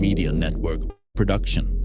Media Network production.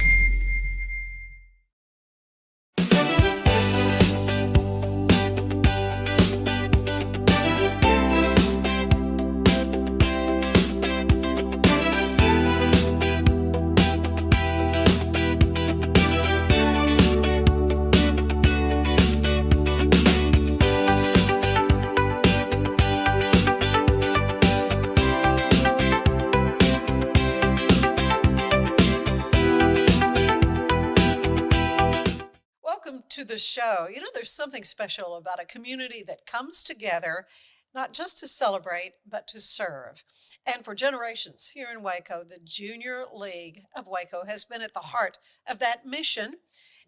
Welcome to the show. You know, there's something special about a community that comes together not just to celebrate, but to serve. And for generations here in Waco, the Junior League of Waco has been at the heart of that mission,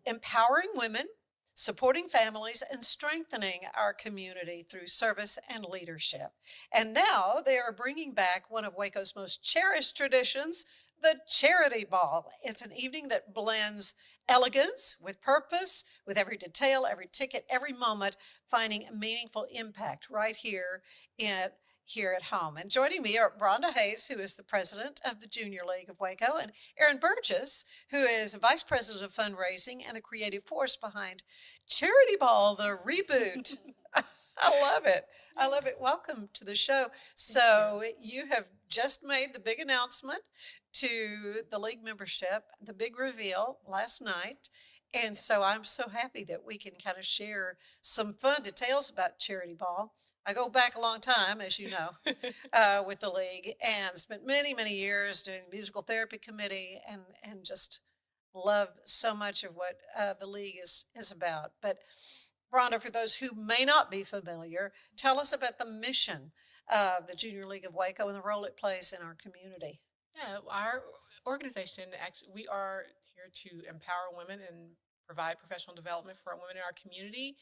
empowering women, supporting families, and strengthening our community through service and leadership. And now they are bringing back one of Waco's most cherished traditions, the Charity Ball. It's an evening that blends elegance with purpose, with every detail, every ticket, every moment, finding a meaningful impact right here at home. And joining me are Bronda Hayes, who is the president of the Junior League of Waco, and Aryn Burgess, who is vice president of fundraising and a creative force behind Charity Ball, the reboot. I love it. I love it. Welcome to the show. So you have just made the big announcement to the league membership, the big reveal last night. And so I'm so happy that we can kind of share some fun details about Charity Ball. I go back a long time, as you know, with the league, and spent many, many years doing the musical therapy committee, and just love so much of what the league is about. But Rhonda, for those who may not be familiar, tell us about the mission of the Junior League of Waco and the role it plays in our community. Yeah, our organization, actually, we are here to empower women and provide professional development for women in our community,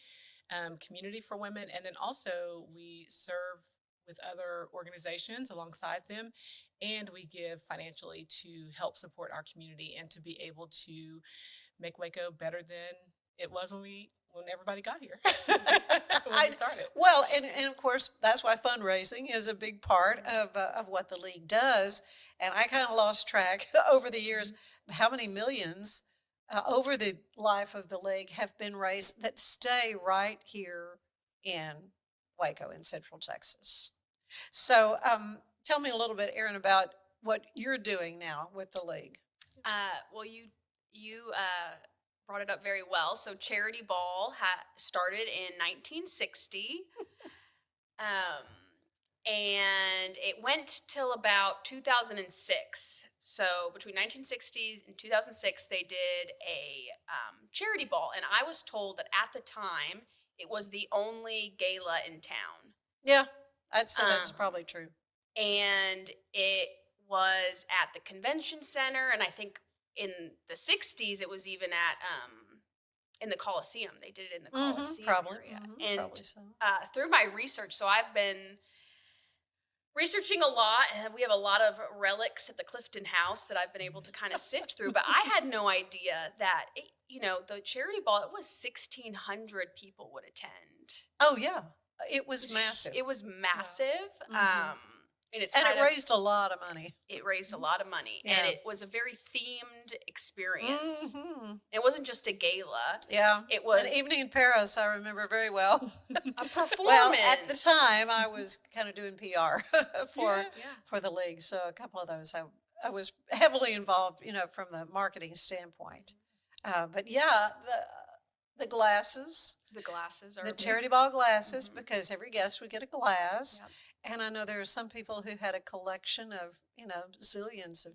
community for women, and then also we serve with other organizations alongside them, and we give financially to help support our community and to be able to make Waco better than it was when everybody got here, when we started. Well, and of course, that's why fundraising is a big part of what the league does. And I kind of lost track over the years how many millions over the life of the league have been raised that stay right here in Waco in Central Texas. So tell me a little bit, Aryn, about what you're doing now with the league. Well, you brought it up very well. So Charity Ball started in 1960. And it went till about 2006. So between 1960 and 2006, they did a charity ball. And I was told that at the time, it was the only gala in town. Yeah, I'd say that's probably true. And it was at the convention center. And I think in the 60s, it was even at in the Coliseum. They did it in the Coliseum area. And probably so. Through my research, so I've been researching a lot, and we have a lot of relics at the Clifton House that I've been able to kind of sift through, but I had no idea that, the charity ball, it was 1,600 people would attend. Oh, yeah. It was massive. It was massive. Yeah. And it raised a lot of money. It raised a lot of money. Yeah. And it was a very themed experience. It wasn't just a gala. Yeah. It was an evening in Paris, I remember very well. A performance. Well, at the time, I was kind of doing PR for the league. So a couple of those, I was heavily involved, from the marketing standpoint. But yeah, the glasses. The glasses are the charity ball glasses, because every guest would get a glass. Yep. And I know there are some people who had a collection of, zillions of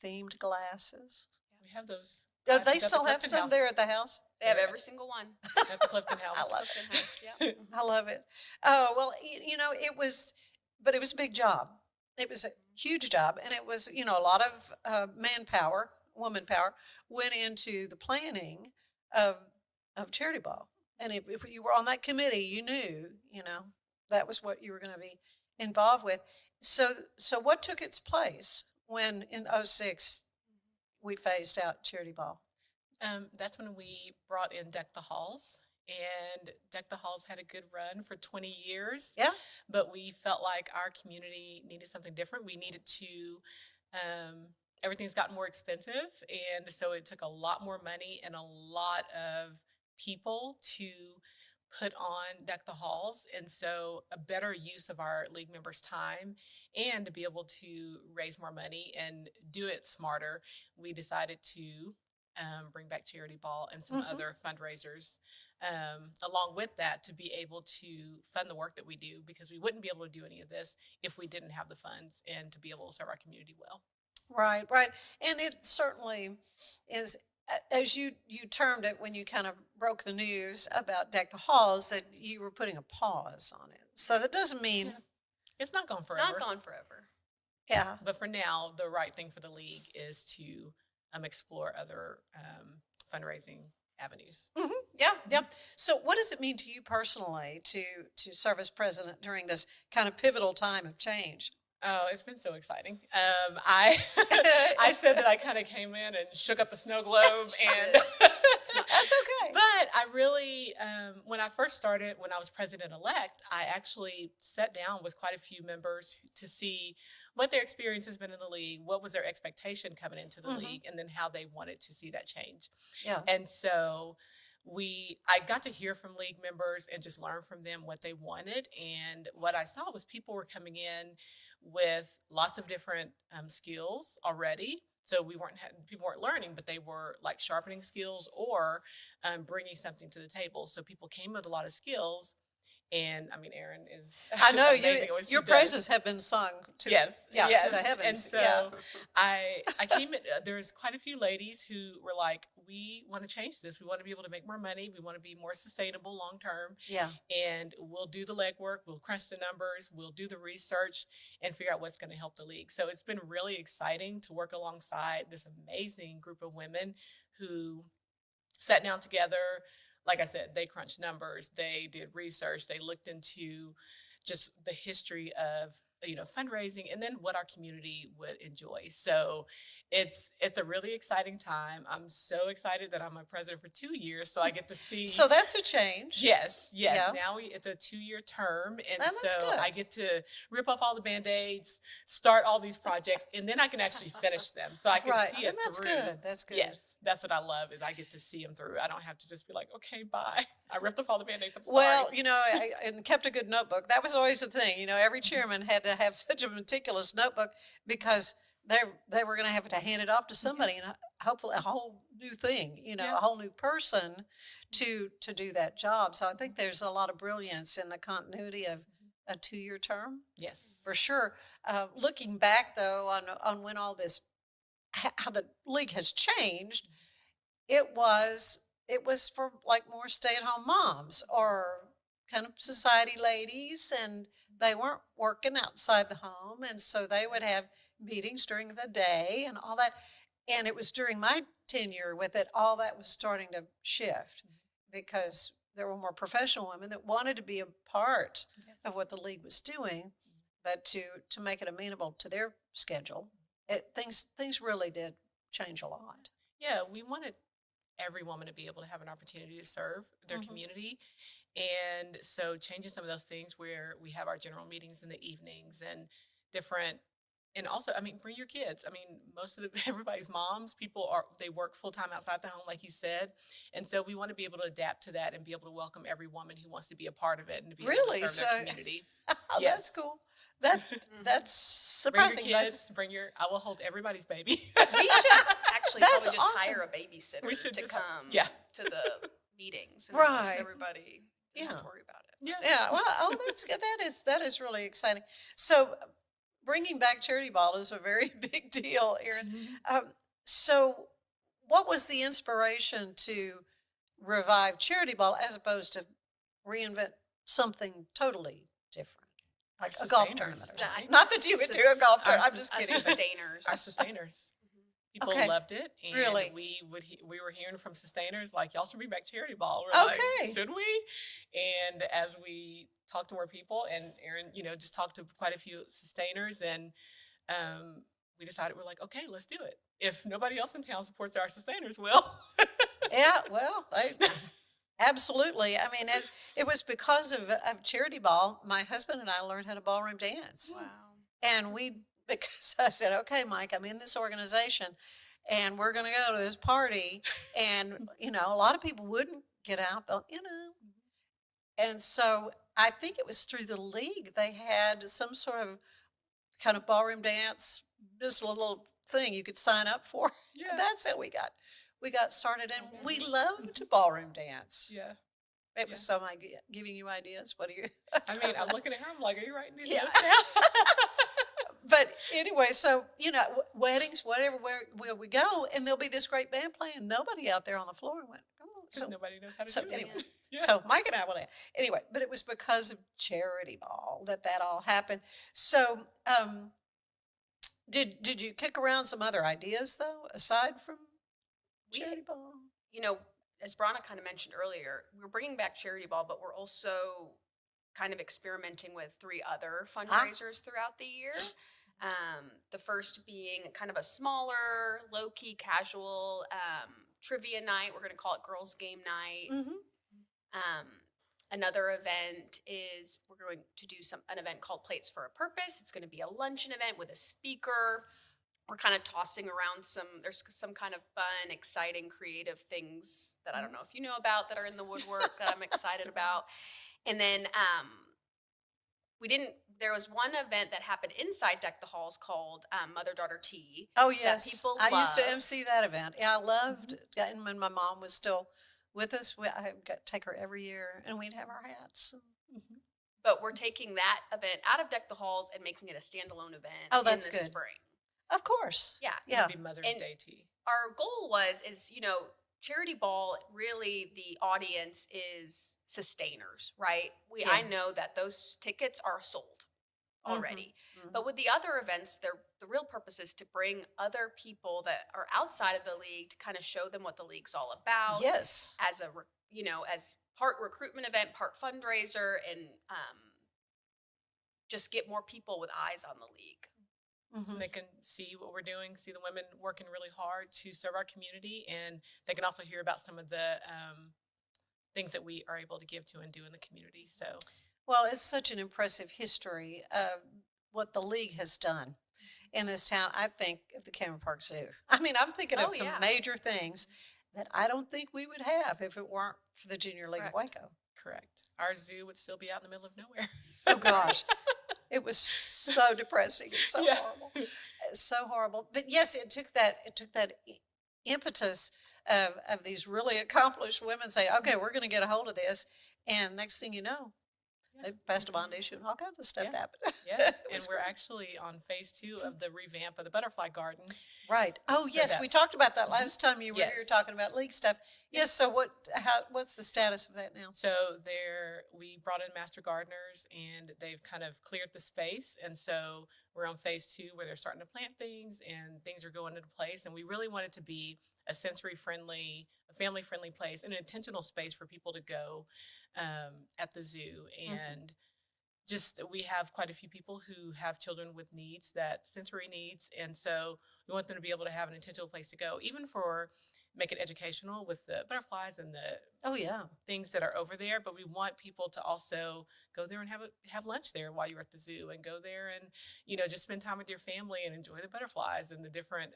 themed glasses. We have those. They still have some there at the house? They have every single one. At the Clifton House. I love Clifton House, yeah. I love it. Oh, well, it was a big job. It was a huge job. And it was, a lot of manpower, woman power, went into the planning of Charity Ball. And if you were on that committee, you knew, that was what you were going to be involved with. So what took its place when in 2006 we phased out Charity Ball? That's when we brought in Deck the Halls, and Deck the Halls had a good run for 20 years. Yeah. But we felt like our community needed something different. We needed to everything's gotten more expensive. And so it took a lot more money and a lot of people to put on Deck the Halls. And so a better use of our league members' time and to be able to raise more money and do it smarter, we decided to bring back Charity Ball and some other fundraisers along with that to be able to fund the work that we do, because we wouldn't be able to do any of this if we didn't have the funds and to be able to serve our community well. Right, right. And it certainly is, as you termed it when you kind of broke the news about Deck the Halls, that you were putting a pause on it. So that doesn't mean it's not gone forever. Not gone forever. Yeah. But for now, the right thing for the league is to explore other fundraising avenues. Yeah, yeah. So what does it mean to you personally to serve as president during this kind of pivotal time of change? Oh, it's been so exciting. I I said that I kind of came in and shook up the snow globe, and That's okay. but I really, when I first started, when I was president-elect, I actually sat down with quite a few members to see what their experience has been in the league, what was their expectation coming into the league, and then how they wanted to see that change. Yeah. And so I got to hear from league members and just learn from them what they wanted. And what I saw was people were coming in with lots of different skills already. So people weren't learning, but they were like sharpening skills or bringing something to the table. So people came with a lot of skills. And I mean, Aryn is I know amazing at what she your does. praises have been sung to to the heavens. And so yeah. I came in, there's quite a few ladies who were like, we want to change this. We want to be able to make more money. We want to be more sustainable long term. Yeah. And we'll do the legwork. We'll crunch the numbers. We'll do the research and figure out what's going to help the league. So it's been really exciting to work alongside this amazing group of women who sat down together. Like I said, they crunched numbers, they did research, they looked into just the history of, fundraising and then what our community would enjoy. So it's a really exciting time. I'm so excited that I'm a president for 2 years, so I get to see. So that's a change. Yes. Yeah. Now it's a 2-year term, and that's so good. I get to rip off all the Band-Aids, start all these projects, and then I can actually finish them. So I can see it and that's through. good. That's good. Yes, that's what I love, is I get to see them through. I don't have to just be like, okay, bye. I ripped off all the Band-Aids. I'm sorry. Well, and kept a good notebook. That was always the thing. Every chairman had to have such a meticulous notebook because they were going to have to hand it off to somebody, and hopefully a whole new thing, a whole new person to do that job. So I think there's a lot of brilliance in the continuity of a 2-year term. Yes. For sure. Looking back though on when all this, how the league has changed, it was for like more stay-at-home moms or kind of society ladies, and they weren't working outside the home, and so they would have meetings during the day and all that. And it was during my tenure with it, all that was starting to shift because there were more professional women that wanted to be a part of what the league was doing, but to make it amenable to their schedule, things really did change a lot. Yeah, we wanted every woman to be able to have an opportunity to serve their community. And so changing some of those things where we have our general meetings in the evenings and different, and also, bring your kids. Everybody's moms, they work full time outside the home, like you said. And so we want to be able to adapt to that and be able to welcome every woman who wants to be a part of it and to be able to serve their community. Yes. That's cool. That's surprising. Bring your kids, I will hold everybody's baby. We should actually That's probably just awesome. hire a babysitter We should to just come to the meetings. And Right. everybody doesn't have to worry about it. Yeah. Well, that's good. That is really exciting. So bringing back Charity Ball is a very big deal, Aryn. So what was the inspiration to revive Charity Ball as opposed to reinvent something totally different? Like a golf tournament or something. Not that you would do a golf tournament. I'm just kidding. Sustainers. Our sustainers. People loved it, and Really? we were hearing from sustainers like, y'all should bring back Charity Ball. We're like, should we? And as we talked to more people, and Aryn, just talked to quite a few sustainers, and we decided, we're like, okay, let's do it. If nobody else in town supports our sustainers, well. Yeah, well, absolutely. It was because of Charity Ball. My husband and I learned how to ballroom dance. Wow. And we because I said, okay, Mike, I'm in this organization and we're going to go to this party. And, a lot of people wouldn't get out, though, And so I think it was through the league. They had some sort of kind of ballroom dance, just a little thing you could sign up for. Yeah. That's how we got started. And we Okay. loved ballroom dance. Yeah. It was so my giving you ideas. What are you? I mean, I'm looking at her. I'm like, are you writing these Yeah. notes down? But anyway, so weddings, whatever, where we go, and there'll be this great band playing. Nobody out there on the floor went. Oh, Because nobody knows how to so do anyway, it. Yeah. so Mike and I will. Anyway, but it was because of charity ball that all happened. So, did you kick around some other ideas though, aside from We- charity ball? As Bronda kind of mentioned earlier, we're bringing back charity ball, but we're also kind of experimenting with 3 other fundraisers throughout the year. The first being kind of a smaller, low-key, casual trivia night. We're going to call it Girls Game Night. Mm-hmm. Another event is we're going to do an event called Plates for a Purpose. It's going to be a luncheon event with a speaker. We're kind of tossing around there's some kind of fun, exciting, creative things that I don't know if you know about that are in the woodwork that I'm excited about. And then there was one event that happened inside Deck the Halls called Mother-Daughter Tea. Oh yes, people I used to love. MC that event. Yeah, I loved it. And when my mom was still with us, I got to take her every year, and we'd have our hats. But we're taking that event out of Deck the Halls and making it a standalone event Oh, that's in the good. spring. Of course. Yeah. Yeah. It'd be Mother's And Day tea. Our goal is charity ball, really the audience is sustainers, right? I Yeah. know that those tickets are sold already. Mhm. But with the other events, the real purpose is to bring other people that are outside of the league to kind of show them what the league's all about. Yes. As as part recruitment event, part fundraiser, and just get more people with eyes on the league. Mhm. They can see what we're doing, see the women working really hard to serve our community, and they can also hear about some of the things that we are able to give to and do in the community. So, Well, it's such an impressive history of what the league has done in this town. I think of the Cameron Park Zoo. I mean, I'm thinking Oh, of some yeah. major things that I don't think we would have if it weren't for the Junior League of Correct. Waco. correct. Our zoo would still be out in the middle of nowhere. Oh gosh, it was so depressing. It's so Yeah. horrible. It's so horrible. But yes, it took that impetus of these really accomplished women saying, "Okay, we're going to get a hold of this," and next thing you know, Yeah. they passed a bond issue and all kinds of stuff Yes. happened. Yes, It and was we're great. actually on phase 2 of the revamp of the butterfly garden. Right. Oh, So yes, we that's- talked about that last time you were here Yes. talking about league stuff. Yes. So what's the status of that now? So we brought in master gardeners, and they've kind of cleared the space, and so we're on phase 2 where they're starting to plant things and things are going into place. And we really want it to be a sensory friendly, a family friendly place, an intentional space for people to go at the zoo. And just we have quite a few people who have children with sensory needs, and so we want them to be able to have an intentional place to go, even for make it educational with the butterflies and the Oh, yeah. things that are over there. But we want people to also go there and have lunch there while you're at the zoo, and go there and just spend time with your family and enjoy the butterflies and the different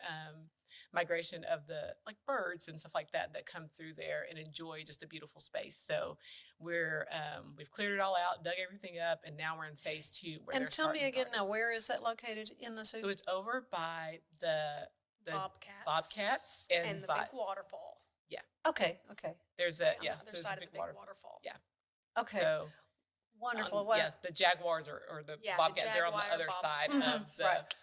migration of the birds and stuff like that come through there, and enjoy just a beautiful space. So we've cleared it all out, dug everything up, and now we're in phase 2 where they're And tell me starting to again now, where is that located in the zoo? So it's over by the Bobcats. and And the by big waterfall. Okay. there's On a the so other there's side a of the big big waterfall. waterfall. Yeah. Okay. So Wonderful. Well, yeah, the jaguars or the Yeah, the bobcat, they're on the jaguar other side Mhm. of the Right.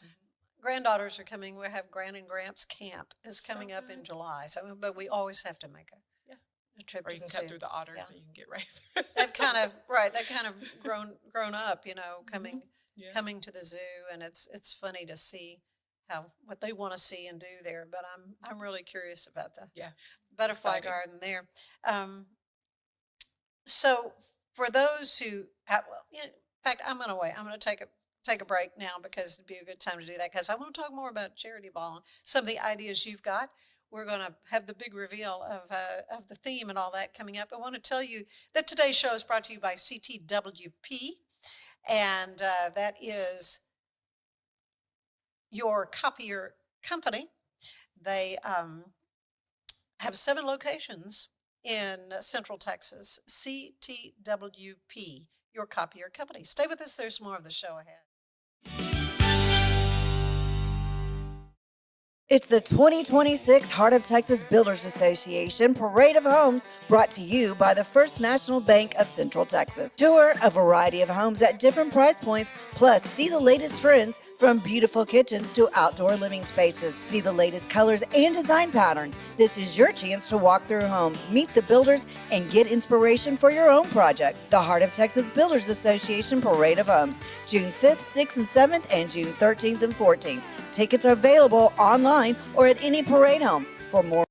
granddaughters are coming. We have Gran and Gramps Camp is So coming up in good. July. So, but we always have to make Yeah. a trip or to you the can cut zoo. through the otters Yeah. and you can get right through. They've kind of grown up, Yeah. coming to the zoo, and it's funny to see what they want to see and do there. But I'm really curious about the Yeah. butterfly Exciting. garden there. So for those who have, well, in fact, I'm going to wait. I'm going to take a break now because it'd be a good time to do that, because I want to talk more about charity ball and some of the ideas you've got. We're going to have the big reveal of the theme and all that coming up. I want to tell you that today's show is brought to you by CTWP, and that is your copier company. They have 7 locations in Central Texas. CTWP, your copier company. Stay with us. There's more of the show ahead. It's the 2026 Heart of Texas Builders Association Parade of Homes, brought to you by the First National Bank of Central Texas. Tour a variety of homes at different price points, plus see the latest trends from beautiful kitchens to outdoor living spaces. See the latest colors and design patterns. This is your chance to walk through homes, meet the builders, and get inspiration for your own projects. The Heart of Texas Builders Association Parade of Homes, June 5th, 6th, and 7th, and June 13th and 14th. Tickets are available online or at any parade home. For more,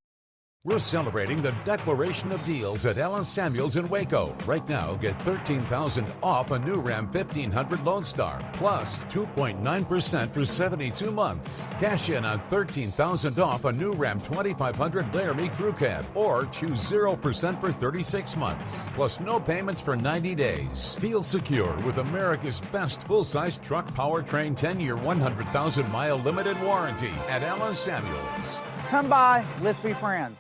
we're celebrating the Declaration of Deals at Allen Samuels in Waco. Right now, get $13,000 off a new Ram 1500 Lone Star, plus 2.9% for 72 months. Cash in on $13,000 off a new Ram 2500 Laramie Crew Cab, or choose 0% for 36 months, plus no payments for 90 days. Feel secure with America's best full-size truck powertrain 10-year, 100,000-mile limited warranty at Allen Samuels. Come by, let's be friends.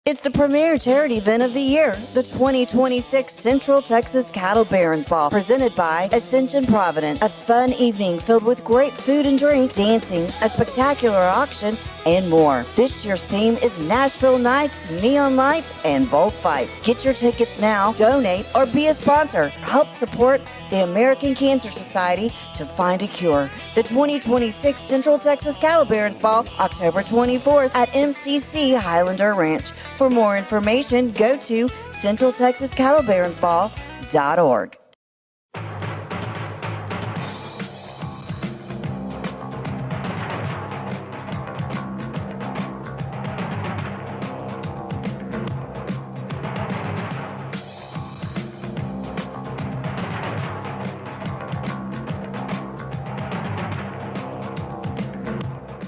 it's the premier charity event of the year, the 2026 Central Texas Cattle Barons Ball, presented by Ascension Provident. A fun evening filled with great food and drink, dancing, a spectacular auction, and more. This year's theme is Nashville Nights, Neon Lights, and Bullfights. Get your tickets now, donate, or be a sponsor. Help support the American Cancer Society to find a cure. The 2026 Central Texas Cattle Barons Ball, October 24th at MCC Highlander Ranch. For more information, go to centraltexascattlebaronsball.org.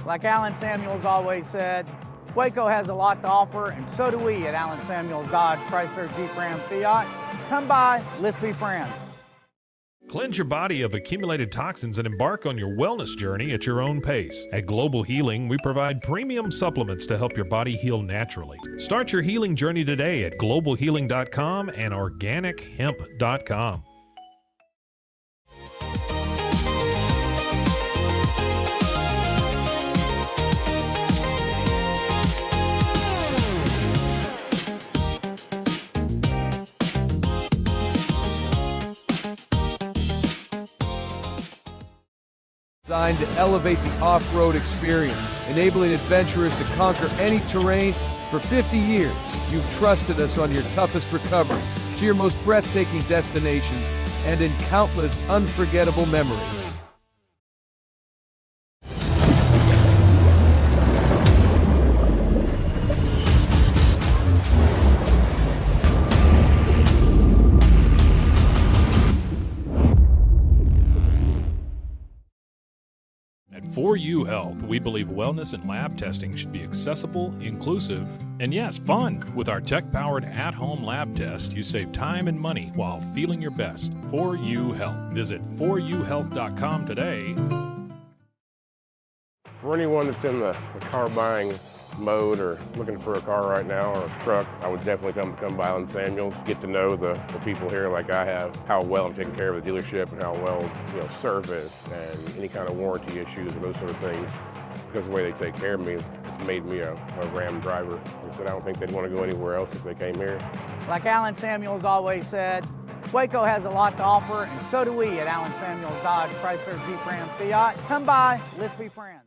Like Allen Samuels always said, Waco has a lot to offer, and so do we at Allen Samuels Dodge, Chrysler, Jeep, Ram, Fiat. Come by, let's be friends. Cleanse your body of accumulated toxins and embark on your wellness journey at your own pace. At Global Healing, we provide premium supplements to help your body heal naturally. Start your healing journey today at globalhealing.com and organichemp.com. Designed to elevate the off-road experience, enabling adventurers to conquer any terrain. For 50 years, you've trusted us on your toughest recoveries, to your most breathtaking destinations, and in countless unforgettable memories. At 4U Health, we believe wellness and lab testing should be accessible, inclusive, and yes, fun. With our tech-powered at-home lab test, you save time and money while feeling your best. 4U Health. Visit 4uhealth.com today. For anyone that's in the car buying mode or looking for a car right now or a truck, I would definitely come by Allen Samuels, get to know the people here like I have, how well I'm taking care of the dealership and how well, service and any kind of warranty issues or those sort of things. Because of the way they take care of me, it's made me a Ram driver. I said I don't think they'd want to go anywhere else if they came here. Like Allen Samuels always said, Waco has a lot to offer, and so do we at Allen Samuels Dodge, Chrysler, Jeep, Ram, Fiat. Come by, let's be friends.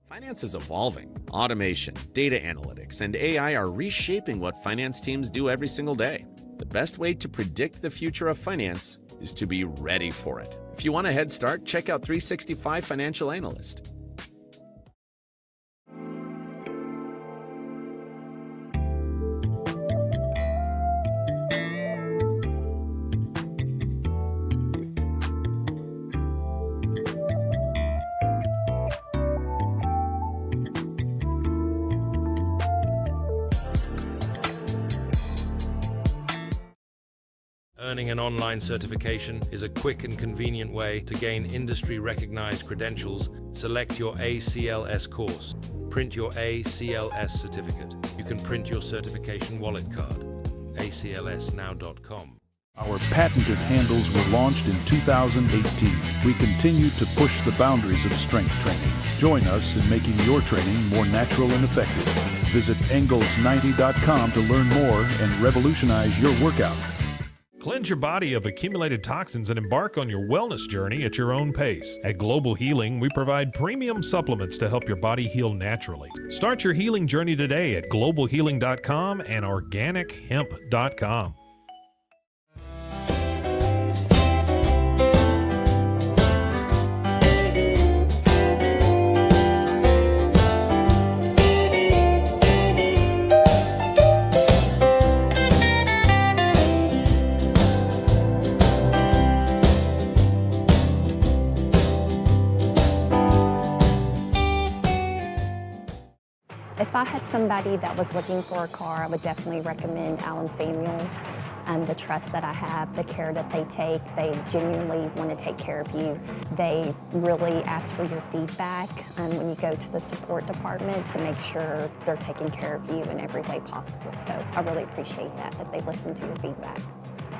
Finance is evolving. Automation, data analytics, and AI are reshaping what finance teams do every single day. The best way to predict the future of finance is to be ready for it. If you want a head start, check out 365 Financial Analyst. Earning an online certification is a quick and convenient way to gain industry-recognized credentials. Select your ACLS course. Print your ACLS certificate. You can print your certification wallet card. aclsnow.com. Our patented handles were launched in 2018. We continue to push the boundaries of strength training. Join us in making your training more natural and effective. Visit Engels90.com to learn more and revolutionize your workout. Cleanse your body of accumulated toxins and embark on your wellness journey at your own pace. At Global Healing, we provide premium supplements to help your body heal naturally. Start your healing journey today at globalhealing.com and organichemp.com. If I had somebody that was looking for a car, I would definitely recommend Aryn Samuels. The trust that I have, the care that they take, they genuinely want to take care of you. They really ask for your feedback when you go to the support department to make sure they're taking care of you in every way possible. So I really appreciate that they listen to your feedback.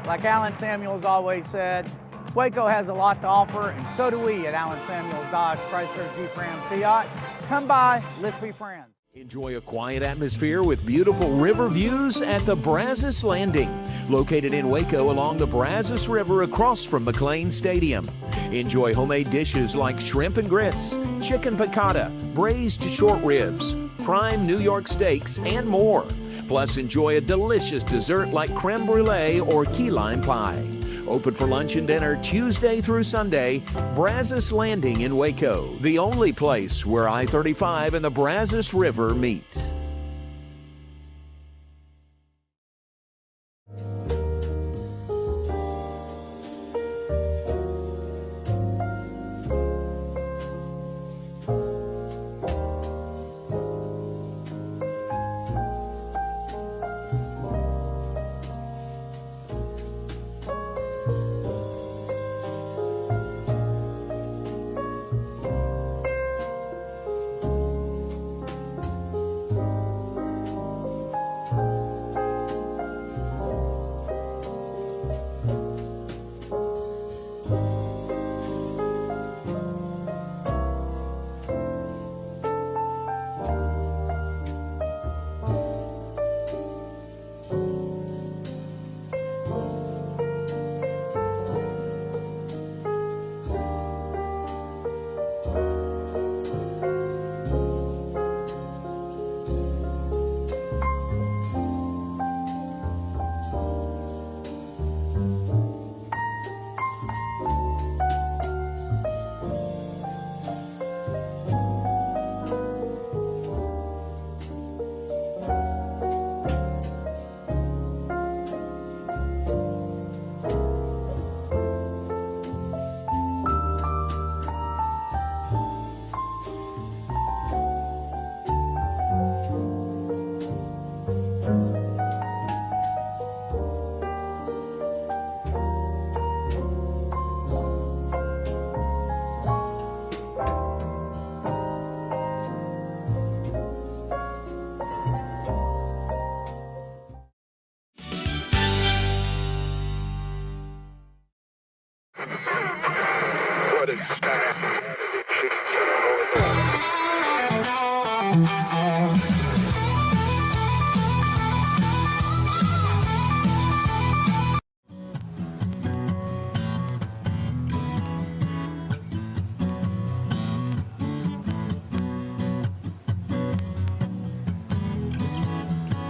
Like Aryn Samuels always said, Waco has a lot to offer, and so do we at Aryn Samuels Dodge Chrysler Jeep Ram Fiat. Come by, let's be friends. Enjoy a quiet atmosphere with beautiful river views at the Brazos Landing, located in Waco along the Brazos River across from McLean Stadium. Enjoy homemade dishes like shrimp and grits, chicken piccata, braised short ribs, prime New York steaks, and more. Plus, enjoy a delicious dessert like creme brulee or key lime pie. Open for lunch and dinner Tuesday through Sunday. Brazos Landing in Waco, the only place where I-35 and the Brazos River meet.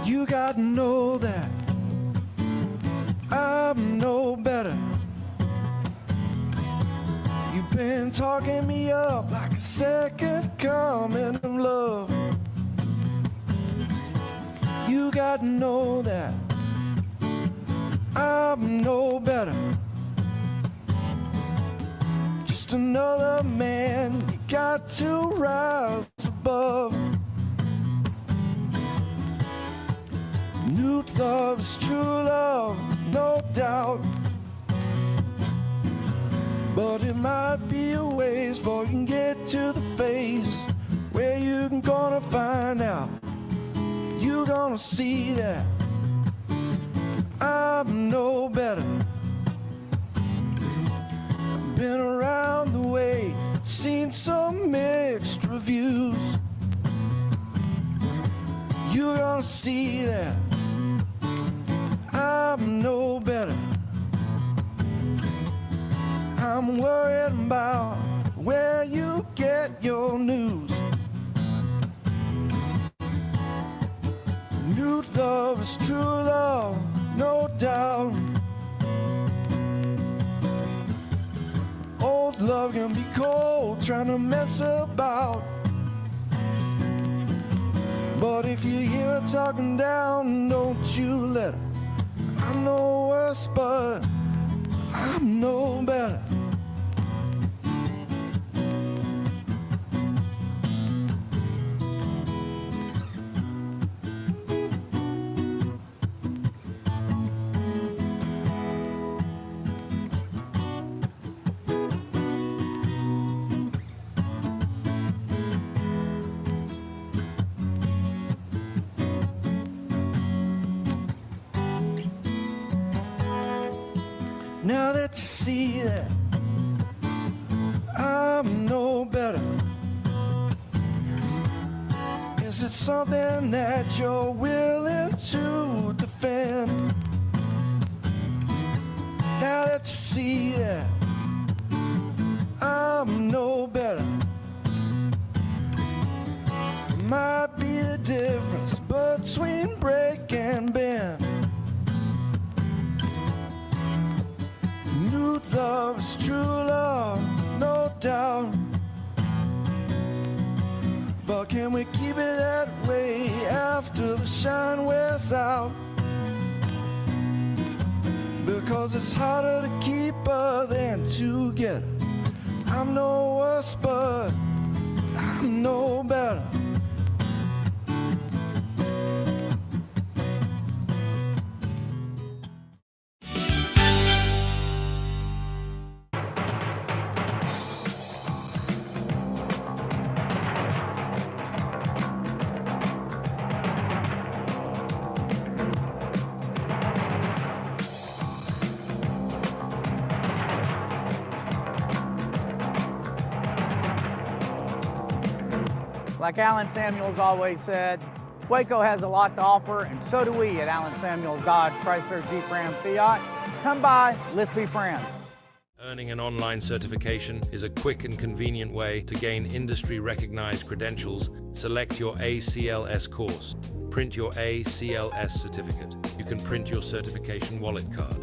You gotta know that I'm no better. You've been talking me up like a second coming of love. You gotta know that I'm no better. Just another man you got to rise above. New love is true love, no doubt. But it might be a ways before you can get to the phase where you're gonna find out. You're gonna see that I'm no better. Been around the way, seen some mixed reviews. You're gonna see that I'm no better. I'm worried about where you get your news. New love is true love, no doubt. Old love can be cold, trying to mess about. But if you hear her talking down, don't you let her. I know worse, but I'm no better. Now that you see that I'm no better, is it something that you're willing to defend? Now that you see that I'm no better, might be the difference between break and bend. New love is true love, no doubt. But can we keep it that way after the shine wears out? Because it's harder to keep her than to get her. I'm no worse, but I'm no better. Like Allen Samuels always said, Waco has a lot to offer, and so do we at Allen Samuels Dodge Chrysler Jeep Ram Fiat. Come by, let's be friends. Earning an online certification is a quick and convenient way to gain industry-recognized credentials. Select your ACLS course. Print your ACLS certificate. You can print your certification wallet card.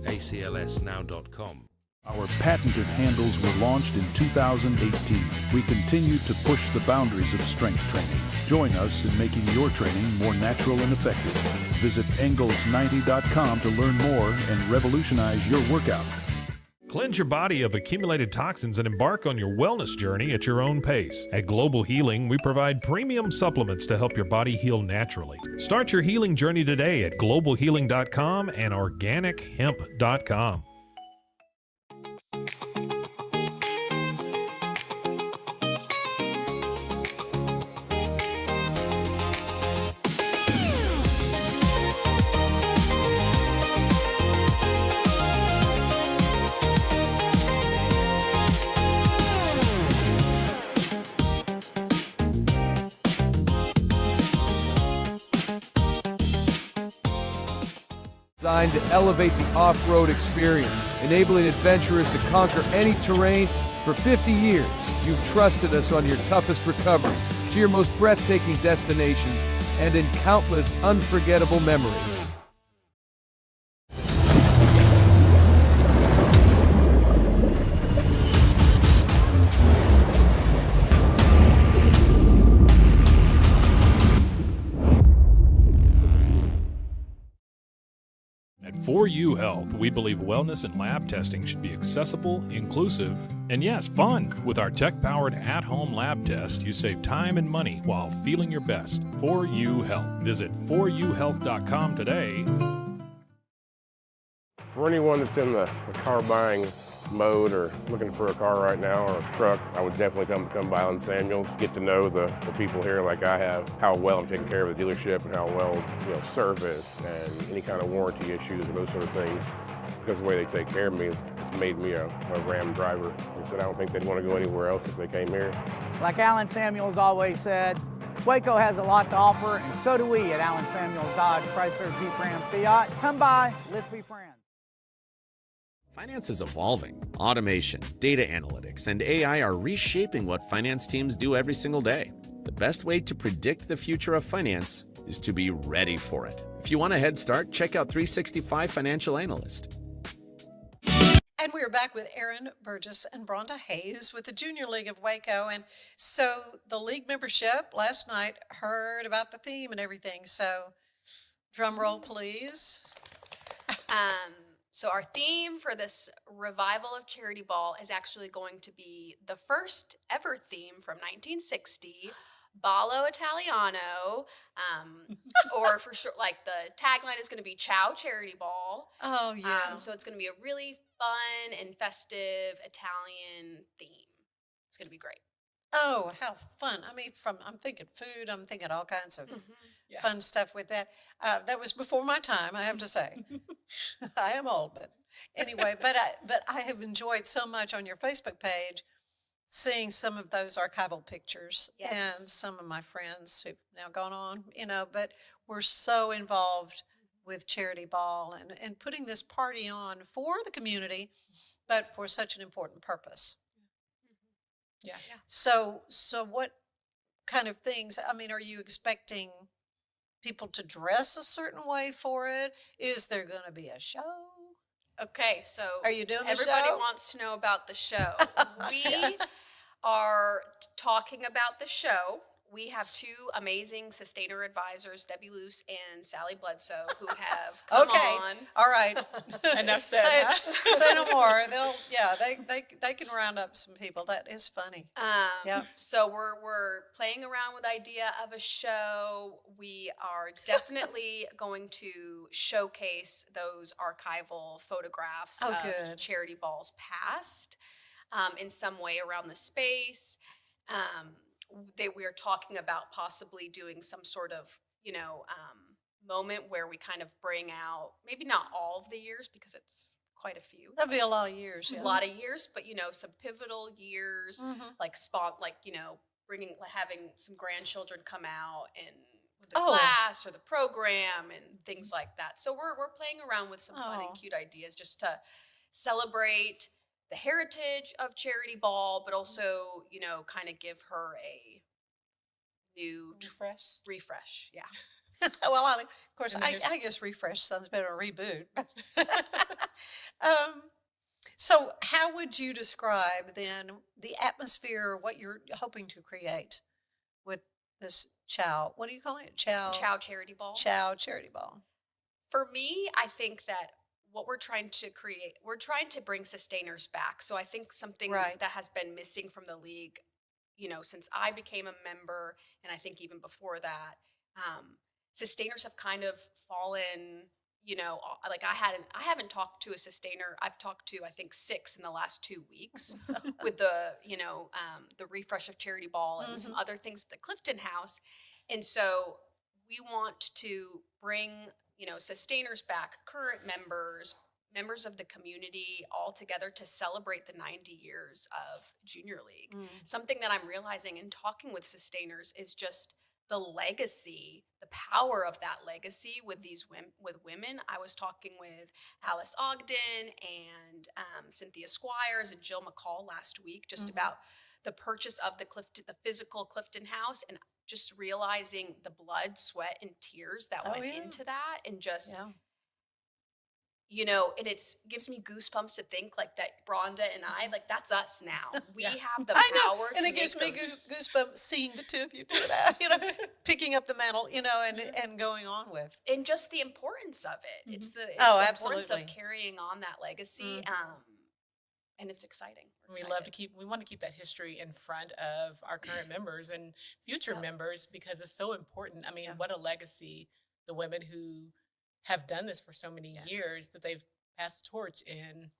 aclsnow.com. Our patented handles were launched in 2018. We continue to push the boundaries of strength training. Join us in making your training more natural and effective. Visit Engels90.com to learn more and revolutionize your workout. Cleanse your body of accumulated toxins and embark on your wellness journey at your own pace. At Global Healing, we provide premium supplements to help your body heal naturally. Start your healing journey today at globalhealing.com and organichemp.com. Designed to elevate the off-road experience, enabling adventurers to conquer any terrain. For 50 years, you've trusted us on your toughest recoveries, to your most breathtaking destinations, and in countless unforgettable memories. At 4U Health, we believe wellness and lab testing should be accessible, inclusive, and yes, fun. With our tech-powered at-home lab test, you save time and money while feeling your best. 4U Health. Visit 4uhealth.com today. For anyone that's in the car buying mode or looking for a car right now or a truck, I would definitely come by Allen Samuels, get to know the people here like I have, how well I'm taking care of the dealership and how well, service and any kind of warranty issues or those sort of things. Because of the way they take care of me, it's made me a Ram driver. They said I don't think they'd want to go anywhere else if they came here. Like Aryn Samuels always said, Waco has a lot to offer, and so do we at Aryn Samuels Dodge, Chrysler, Jeep, Ram, Fiat. Come by, let's be friends. Finance is evolving. Automation, data analytics, and AI are reshaping what finance teams do every single day. The best way to predict the future of finance is to be ready for it. If you want a head start, check out 365 Financial Analyst. And we are back with Aryn Burgess and Bronda Hayes with the Junior League of Waco. And so the league membership last night heard about the theme and everything. So drum roll, please. So our theme for this revival of Charity Ball is actually going to be the first ever theme from 1960, Ballo Italiano, or for sure, like the tagline is going to be Ciao Charity Ball. Oh, yeah. So it's going to be a really fun and festive Italian theme. It's going to be great. Oh, how fun. I mean, I'm thinking food, I'm thinking all kinds of fun stuff with that. That was before my time, I have to say. I am old, but anyway, but I have enjoyed so much on your Facebook page seeing some of those archival pictures and some of my friends who've now gone on, but we're so involved with Charity Ball and putting this party on for the community, but for such an important purpose. Yeah. So what kind of things, I mean, are you expecting people to dress a certain way for it? Is there going to be a show? Okay, so are you doing the everybody show? wants to know about the show. We are talking about the show. We have two amazing sustainer advisors, Debbie Luce and Sally Bledsoe, who have come on. All right. Enough said. Say no more. They can round up some people. That is funny. So we're playing around with the idea of a show. We are definitely going to showcase those archival photographs of Charity Ball's past in some way around the space. We are talking about possibly doing some sort of, moment where we kind of bring out, maybe not all of the years because it's quite a few. That'd be a lot of years. Yeah. A lot of years, but some pivotal years, having some grandchildren come out and with the class or the program and things like that. So we're playing around with some fun and cute ideas just to celebrate the heritage of Charity Ball, but also, kind of give her a new refresh. Yeah. Well, of course, I guess refresh sounds better than reboot. So how would you describe then the atmosphere, what you're hoping to create with this Ciao? What do you call it? Ciao Charity Ball. Ciao Charity Ball. For me, I think that what we're trying to create, we're trying to bring sustainers back. So I think something that has been missing from the league, since I became a member, and I think even before that, sustainers have kind of fallen, like I haven't talked to a sustainer. I've talked to, I think, 6 in the last 2 weeks with the refresh of Charity Ball and some other things at the Clifton House. And so we want to bring sustainers back, current members of the community all together to celebrate the 90 years of Junior League. Something that I'm realizing in talking with sustainers is just the legacy, the power of that legacy with women. I was talking with Alice Ogden and Cynthia Squires and Jill McCall last week just about the purchase of the physical Clifton House, and just realizing the blood, sweat, and tears that went into that, and just, and it gives me goosebumps to think like that Bronda and I, like that's us now. We have the power to and it gives me goosebumps seeing the two of you do that, picking up the mantle, and going on with. And just the importance of it. It's the importance of carrying on that legacy. And it's exciting. We want to keep that history in front of our current members and future members because it's so important. I mean, what a legacy the women who have done this for so many years that they've passed the torch in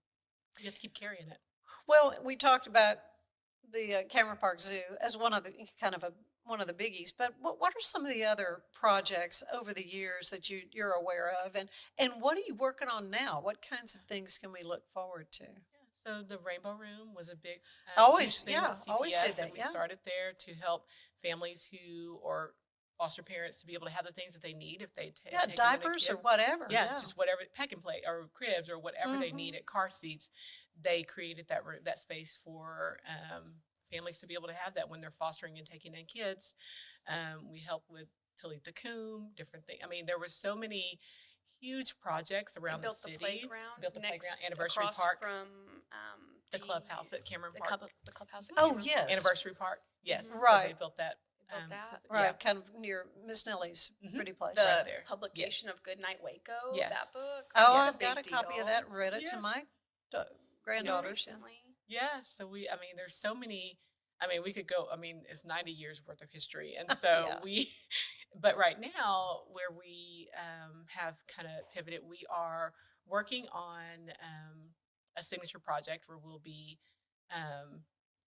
You have to keep carrying it. Well, we talked about the Cameron Park Zoo as one of the one of the biggies, but what are some of the other projects over the years that you're aware of, and what are you working on now? What kinds of things can we look forward to? So the Rainbow Room was a big Always, huge thing yeah, with always CPS did that, we yeah. started there to help families who or foster parents to be able to have the things that they need if they Yeah, take on a diapers or kid. whatever. Yeah, Yeah. just whatever, pack and play or cribs or whatever they Mhm. needed, car seats. They created that space for families to be able to have that when they're fostering and taking in kids. We help with Talitha Coombe, different things. I mean, there were so many huge projects around the built city. the playground Built the next playground, Anniversary across Park, from the clubhouse at Cameron the Park. the clubhouse. At Oh, Cameron yes. Park. Anniversary Park. Yes. So Right. they built that. They built that. Right, Yeah. kind of near Miss Nellie's pretty place. The Right there. publication Yes. of Goodnight Waco. Yes. That book. Oh, was I've got a big copy of deal. that and read it to Yeah. my granddaughters. Yeah. Recently. Yeah. So I mean, there's so many. I mean, we could go. I mean, it's 90 years worth of history, and so Yeah. But right now, where we have kind of pivoted, we are working on a signature project where we'll be.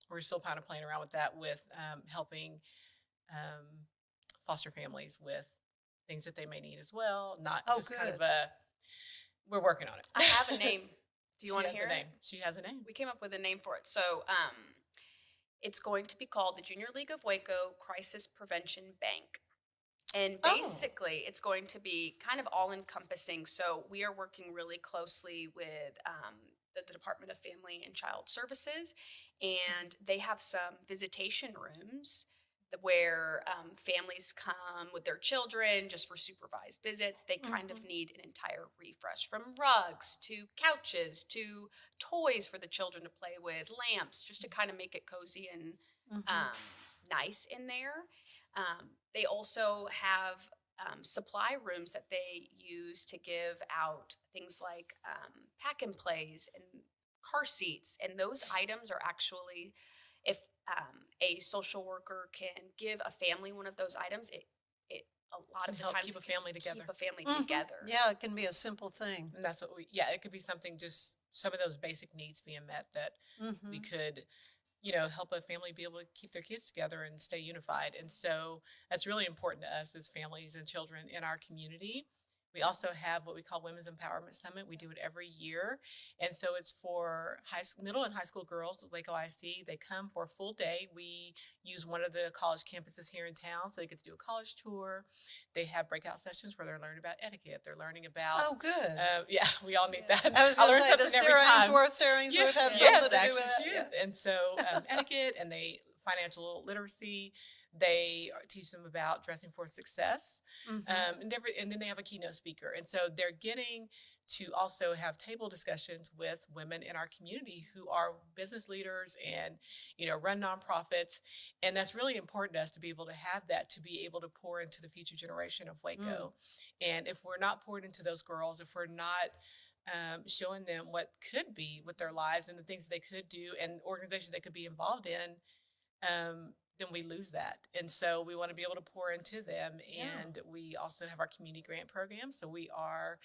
We're still kind of playing around with that, with helping foster families with things that they may need as well. Not Oh, just kind of good. we're working on it. I have a name. Do you She want to has hear a it? name. She has a name. We came up with a name for it. So it's going to be called the Junior League of Waco Crisis Prevention Bank. And Oh. basically, it's going to be kind of all encompassing. So we are working really closely with the Department of Family and Child Services, and they have some visitation rooms where families come with their children just for supervised visits. They kind of need an entire refresh, from rugs to couches to toys for the children to play with, lamps, just to kind of make it cozy and nice in there. They also have supply rooms that they use to give out things like pack and plays and car seats. And those items are actually, if a social worker can give a family one of those items, it a lot Can of the help times keep it a can family together. Keep a family Mhm. together. Yeah, it can be a simple thing. And that's what it could be something, just some of those basic needs being met that we could, help a family be able to keep their kids together and stay unified. And so that's really important to us as families and children in our community. We also have what we call Women's Empowerment Summit. We do it every year. And so it's for middle and high school girls at Waco ISD. They come for a full day. We use one of the college campuses here in town, so they get to do a college tour. They have breakout sessions where they're learning about etiquette. They're learning about. Oh, good. Yeah, we all need that. I was I going learn to say, something does every Sarah time. Ainsworth have Yes, something to do actually with that? she Yeah. is. And so etiquette, and financial literacy. They teach them about dressing for success, and then they have a keynote speaker. And so they're getting to also have table discussions with women in our community who are business leaders and, run nonprofits. And that's really important to us to be able to have that, to be able to pour into the future generation of Waco. And if we're not poured into those girls, if we're not showing them what could be with their lives and the things that they could do and organizations they could be involved in, then we lose that. And so we want to be able to pour into them. And we also have our community grant program. So we are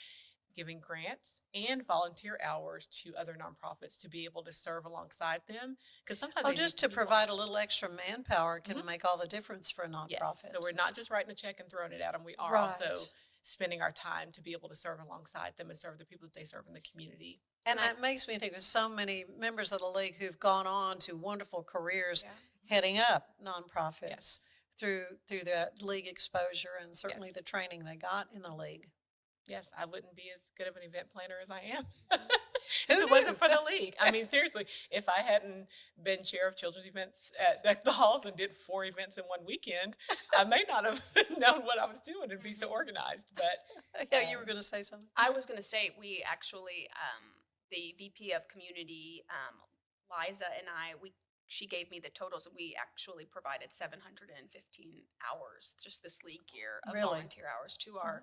giving grants and volunteer hours to other nonprofits to be able to serve alongside them. Because sometimes just to provide a little extra manpower can make all the difference for a nonprofit. Yes. So we're not just writing a check and throwing it at them. We are also spending our time to be able to serve alongside them and serve the people that they serve in the community. And that makes me think of so many members of the league who've gone on to wonderful careers heading up nonprofits through the league exposure and certainly the training they got in the league. Yes, I wouldn't be as good of an event planner as I am if it wasn't for the league. I mean, seriously, if I hadn't been chair of children's events at the halls and did 4 events in one weekend, I may not have known what I was doing and be so organized. But yeah, you were going to say something. I was going to say, we actually, the VP of Community, Liza, and she gave me the totals, and we actually provided 715 hours just this league year of volunteer hours to our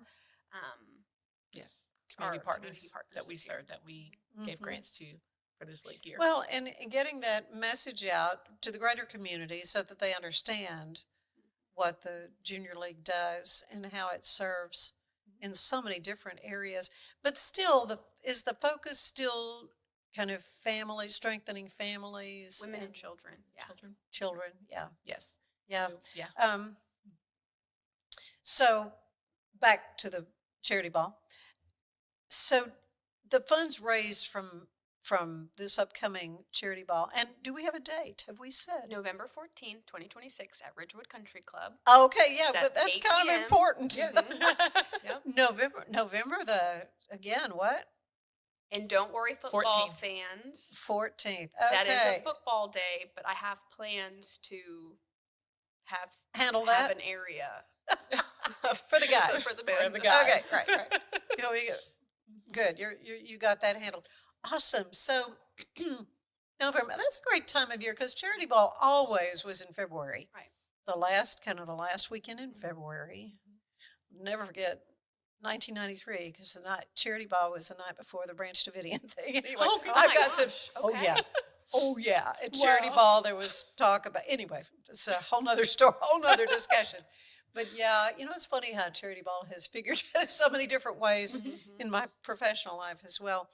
community partners that we served, that we gave grants to for this league year. Well, and getting that message out to the greater community so that they understand what the junior league does and how it serves in so many different areas. But still, is the focus still kind of families, strengthening families, Women and children. Yeah. children. Yeah, Yes. yeah. Yeah. So back to the charity ball. So the funds raised from this upcoming charity ball, and do we have a date? Have we said? November 14th, 2026 at Ridgewood Country Club. Okay, yeah, It's at but that's 8 kind of p.m. important. Yep. November what? And don't worry, football 14th. fans. 14th. Okay. That is a football day, but I have plans to Handle have that? an area For the guys. for the band. the guys. Okay, right. Good. You got that handled. Awesome. So November, that's a great time of year because charity ball always was in February. Right. The last weekend in February. Never forget 1993 because the night charity ball was the night before the Branch Davidian thing. Anyway, Oh, I've got gosh. some. Oh Okay. yeah. Oh yeah. At charity ball there was talk about. Anyway, it's a whole nother story, whole nother discussion. But yeah, it's funny how charity ball has figured so many different ways in my professional life as well.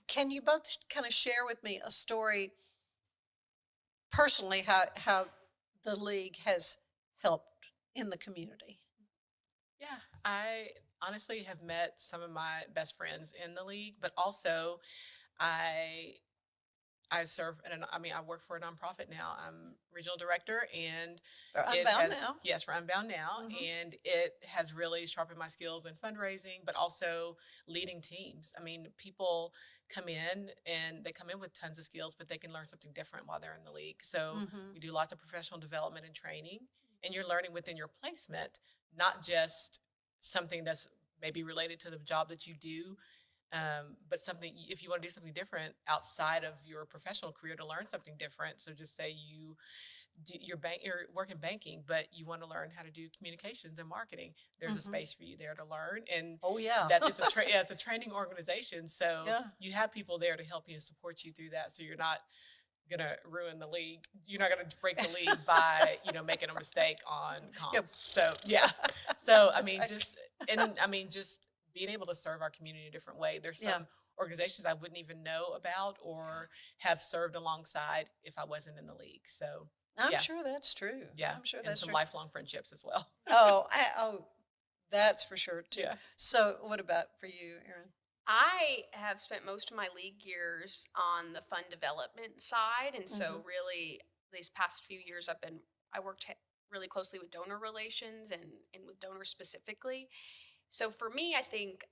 Can you both kind of share with me a story personally how the league has helped in the community? Yeah, I honestly have met some of my best friends in the league, but also I serve I work for a nonprofit now. I'm regional director, and For it Unbound has, now? yes, for Unbound now, and it has really sharpened my skills in fundraising, but also leading teams. I mean, people come in and they come in with tons of skills, but they can learn something different while they're in the league. So we do lots of professional development and training, and you're learning within your placement, not just something that's maybe related to the job that you do, but something, if you want to do something different outside of your professional career to learn something different. So just say you're working banking, but you want to learn how to do communications and marketing. There's a space for you there to learn. And that it's a training organization. So you have people there to help you and support you through that. So you're not going to ruin the league. You're not going to break the league by, making a mistake on comms. Yep. So, yeah. So, That's just being able to serve our community in a different way. There's some organizations I wouldn't even know about or have served alongside if I wasn't in the league. So I'm sure that's true. yeah, I'm sure and that's some true. lifelong friendships as well. That's for sure too. Yeah. So what about for you, Aryn? I have spent most of my league years on the fund development side, and so really these past few years I worked really closely with donor relations and with donors specifically. So for me, I think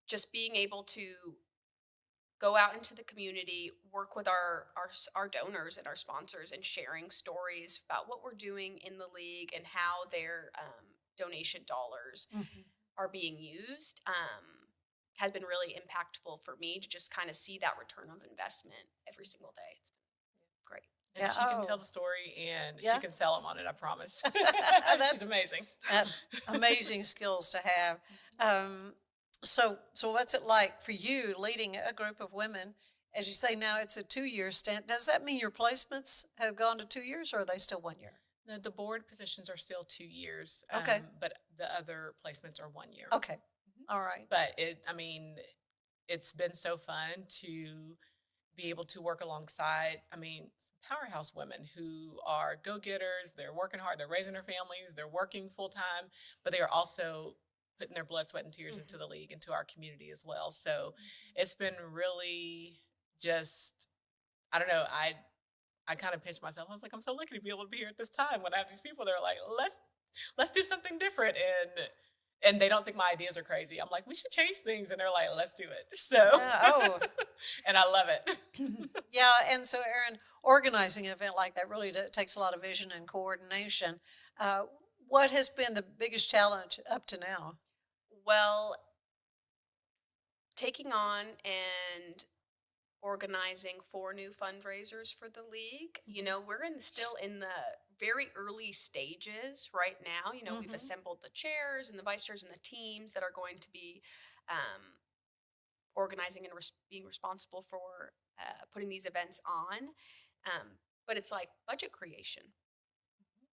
just being able to go out into the community, work with our donors and our sponsors, and sharing stories about what we're doing in the league and how their donation dollars are being used has been really impactful for me to just kind of see that return of investment every single day. It's been great. And she can tell the story and she can sell them on it, I promise. That's She's amazing. Amazing skills to have. So what's it like for you leading a group of women? As you say now, it's a 2-year stint. Does that mean your placements have gone to 2 years, or are they still 1 year? No, the board positions are still 2 years. Okay. But the other placements are 1 year. Okay. All right. But it's been so fun to be able to work alongside, some powerhouse women who are go-getters. They're working hard. They're raising their families. They're working full-time, but they are also putting their blood, sweat, and tears into the league, into our community as well. So it's been really just, I don't know, I kind of pinched myself. I was like, I'm so lucky to be able to be here at this time when I have these people that are like, let's do something different. And they don't think my ideas are crazy. I'm like, we should change things. And they're like, let's do it. So, and I love it. Yeah. And so, Aryn, organizing an event like that really takes a lot of vision and coordination. What has been the biggest challenge up to now? Well, taking on and organizing 4 new fundraisers for the league. We're still in the very early stages right now. We've assembled the chairs and the vice chairs and the teams that are going to be organizing and being responsible for putting these events on. But it's like budget creation.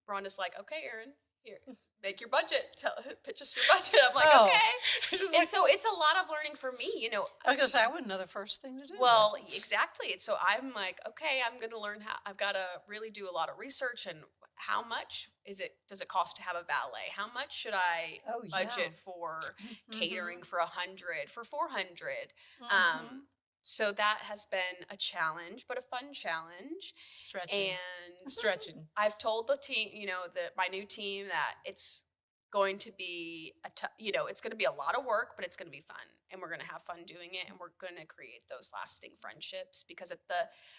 Bronda's like, okay, Aryn, here, make your budget, pitch us your budget. I'm like, Oh. okay. And so it's a lot of learning for me, you know. I was gonna say I wouldn't know the first thing to do. Well, exactly. And so I'm like, okay, I'm going to learn how. I've got to really do a lot of research and how much does it cost to have a valet? How much should I Oh, yeah. budget for catering for 100, for 400? Mhm. So that has been a challenge, but a fun challenge. Stretching. And Stretching. I've told the team, you know, my new team that it's going to be it's going to be a lot of work, but it's going to be fun, and we're going to have fun doing it, and we're going to create those lasting friendships. Because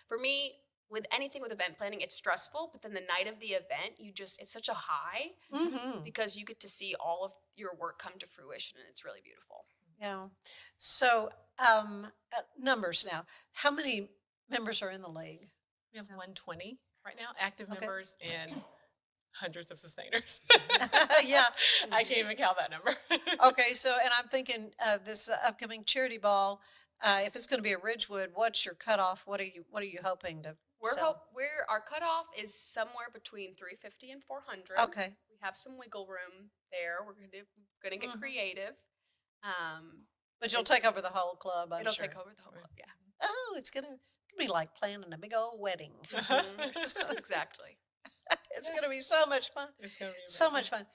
for me, with anything with event planning, it's stressful, but then the night of the event, it's such a high because you get to see all of your work come to fruition, and it's really beautiful. Yeah. So numbers now. How many members are in the league? We have 120 right now, active Okay. members and hundreds of sustainers. Yeah. I can't even count that number. Okay. So, and I'm thinking this upcoming charity ball. If it's going to be at Ridgewood, what's your cutoff? What are you hoping to? sell? Our cutoff is somewhere between 350 and 400. Okay. We have some wiggle room there. We're gonna get creative. But you'll take over the whole club. I'm It'll sure. take over the whole club. Yeah. Oh, it's gonna be like planning a big old wedding. Exactly. It's gonna be so much fun. It's going to be So much fun.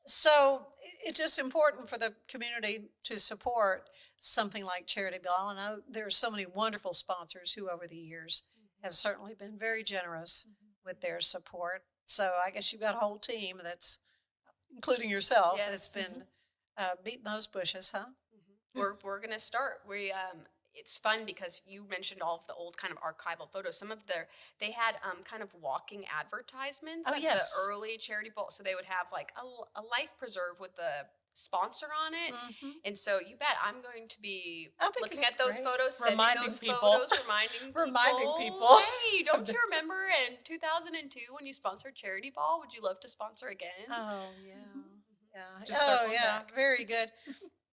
So it's just important for the community to support something like Charity Ball. And I know there are so many wonderful sponsors who over the years have certainly been very generous with their support. So I guess you've got a whole team that's, including yourself, that's Yes. been beating those bushes, huh? We're gonna start. It's fun because you mentioned all of the old kind of archival photos. They had kind of walking advertisements Oh, at yes. the early charity bowl. So they would have like a life preserve with the sponsor on it. And so you bet I'm going to be I think looking it's at those great. photos, sending Reminding those people. photos, reminding people. Hey, don't you remember in 2002 when you sponsored Charity Ball? Would you love to sponsor again? Oh, yeah. Yeah. Just Oh, circling yeah. back. Very good.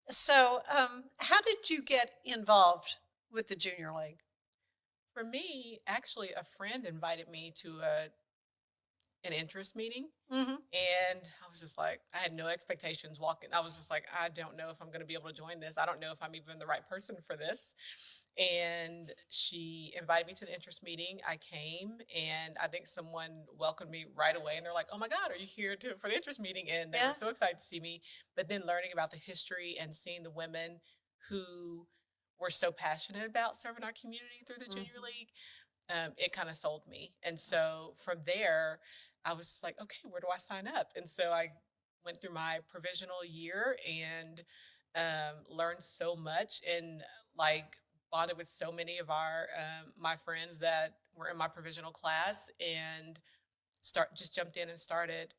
So, how did you get involved with the Junior League? For me, actually, a friend invited me to an interest meeting. Mm-hmm. And I was just like, I had no expectations walking. I was just like, I don't know if I'm going to be able to join this. I don't know if I'm even the right person for this. And she invited me to the interest meeting. I came, and I think someone welcomed me right away. And they're like, oh my God, are you here for the interest meeting? And they were so excited to see me. But then learning about the history and seeing the women who were so passionate about serving our community through the Junior League, it kind of sold me. And so from there, I was just like, okay, where do I sign up? And so I went through my provisional year and learned so much, and like bonded with so many of my friends that were in my provisional class, and just jumped in and started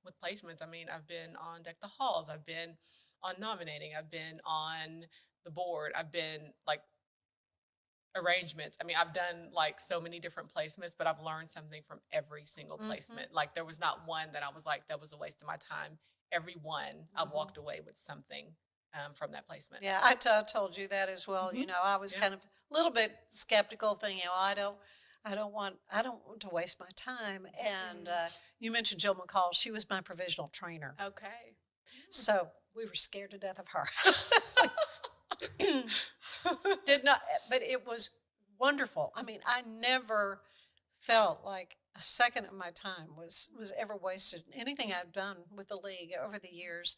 with placements. I mean, I've been on Deck the Halls, I've been on nominating, I've been on the board, I've been like arrangements. I mean, I've done like so many different placements, but I've learned something from every single placement. Like there was not one that I was like, that was a waste of my time. Every one, I walked away with something from that placement. Yeah, I told you that as well. You know, I was kind of a little bit skeptical, thinking, oh, I don't want to waste my time. And you mentioned Jill McCall; she was my provisional trainer. Okay. So we were scared to death of her. Did not, but it was wonderful. I mean, I never felt like a second of my time was ever wasted. Anything I've done with the league over the years.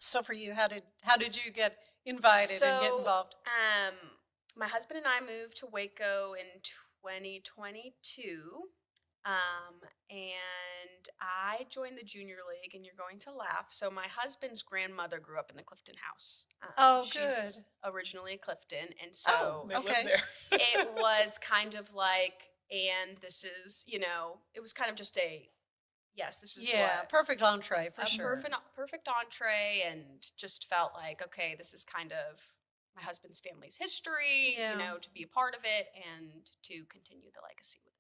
So for you, how did you get invited and get involved? My husband and I moved to Waco in 2022. And I joined the Junior League, and you're going to laugh. So my husband's grandmother grew up in the Clifton house. She's good. Originally Clifton, and so okay. it was kind of like, and this is, it was kind of just this is perfect entree for sure. Perfect entree, and just felt like, okay, this is kind of my husband's family's history, to be a part of it and to continue the legacy with it.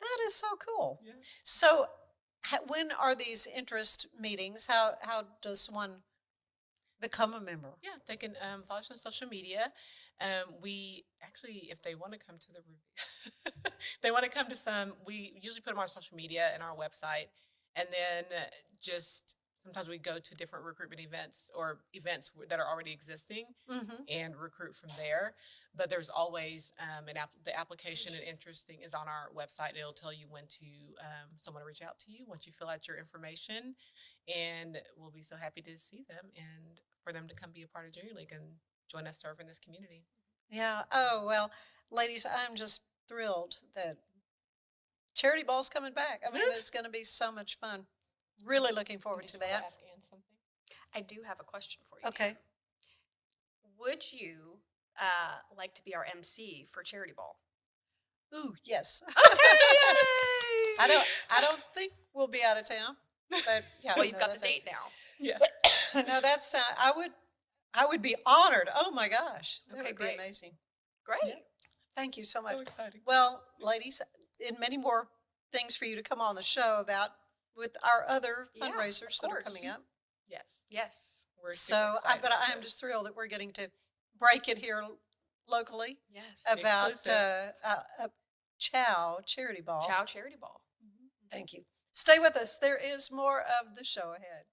That is so cool. Yeah. So when are these interest meetings? How does one become a member? Yeah, they can follow us on social media. We actually, if they want to come to the They want to come to some. We usually put them on social media and our website, and then just sometimes we go to different recruitment events or events that are already existing and recruit from there. But there's always the application and interesting is on our website. It'll tell you when to someone to reach out to you once you fill out your information, and we'll be so happy to see them and for them to come be a part of Junior League and join us serve in this community. Yeah. Oh, well, ladies, I'm just thrilled that Charity Ball's coming back. I mean, it's going to be so much fun. Really looking forward to that. Ask Ann something. I do have a question for you. Okay. Would you like to be our MC for Charity Ball? Ooh, yes. Okay, I don't think we'll be out of town, but yeah. Well, you've got the date now. Yeah. No, that's I would be honored. Oh my gosh, that Okay, would great. be amazing. Great. Yeah. Thank you so much. So exciting. Well, ladies, and many more things for you to come on the show about with our other Yeah, fundraisers of that are course. coming up. Yes. Yes. We're So, super excited. but I am just thrilled that we're getting to break it here locally Yes. about Exclusive. Chow Charity Ball. Chow Charity Ball. Thank you. Stay with us. There is more of the show ahead.